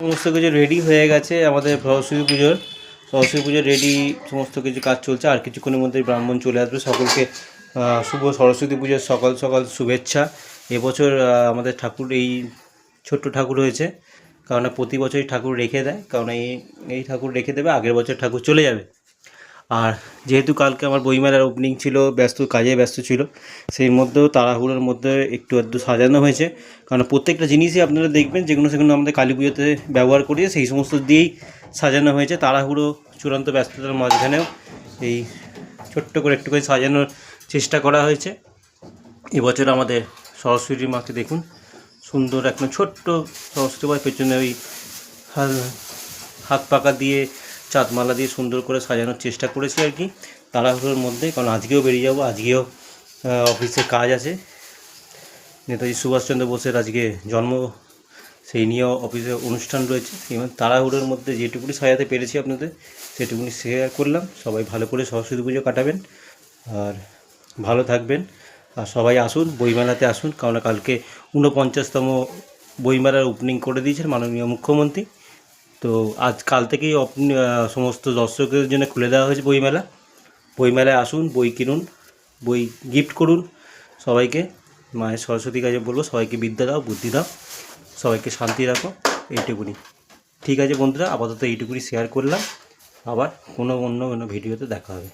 সমস্ত কিছু রেডি হয়ে গেছে আমাদের সরস্বতী পুজোর রেডি সমস্ত কিছু কাজ চলছে। আর কিছুক্ষণের মধ্যে ব্রাহ্মণ চলে আসবে। সকলকে শুভ সরস্বতী পুজোর সকাল সকাল শুভেচ্ছা। এবছর আমাদের ঠাকুর এই ছোট্ট ঠাকুর হয়েছে, কারণ প্রতি বছরই ঠাকুর রেখে দেয়, কারণ এই ঠাকুর রেখে দেবে, আগের বছর ঠাকুর চলে যাবে। আর যেহেতু কালকে আমার বইমেলার ওপেনিং ছিল, কাজে ব্যস্ত ছিল, সেই মধ্যেও তাড়াহুড়োর মধ্যে একটু আধটু সাজানো হয়েছে। কারণ প্রত্যেকটা জিনিসই আপনারা দেখবেন যেগুলো সেগুলো আমাদের কালী পুজোতে ব্যবহার করি, সেই সমস্ত দিয়েই সাজানো হয়েছে। তাড়াহুড়ো চূড়ান্ত ব্যস্ততার মাঝখানেও এই ছোট্ট করে একটু করে সাজানোর চেষ্টা করা হয়েছে। এবছর আমাদের সরস্বতী মাকে দেখুন, সুন্দর একটা ছোট্ট সরস্বতী মার পেছনে ওই হাত পাকা দিয়ে চাঁদমালা দিয়ে সুন্দর করে সাজানোর চেষ্টা করেছি আর কি, তাড়াহুড়োর মধ্যে। কারণ আজকেও বেরিয়ে যাব, আজকেও অফিসে কাজ আছে। নেতাজি সুভাষচন্দ্র বোসের আজকে জন্ম, সেই নিয়েও অফিসে অনুষ্ঠান রয়েছে। এবং তাড়াহুড়োর মধ্যে যেটুকুনি সাজাতে পেরেছি আপনাদের সেটুকুনি শেয়ার করলাম। সবাই ভালো করে সরস্বতী পুজো কাটাবেন আর ভালো থাকবেন। আর সবাই আসুন, বইমেলাতে আসুন, কারণ কালকে 49তম বইমেলার ওপেনিং করে দিয়েছেন মাননীয় মুখ্যমন্ত্রী। তো কাল থেকেই সমস্ত দর্শকদের জন্য খুলে দেওয়া হয়েছে বইমেলায় আসুন, বই কিনুন, বই গিফট করুন সবাইকে। মায়ের সরস্বতী কাজে বলবো, সবাইকে বিদ্যা দাও, বুদ্ধি দাও, সবাইকে শান্তি রাখো, এইটুকুনি। ঠিক আছে বন্ধুরা, আপাতত এইটুকুনি শেয়ার করলাম। আবার অন্য ভিডিওতে দেখা হবে।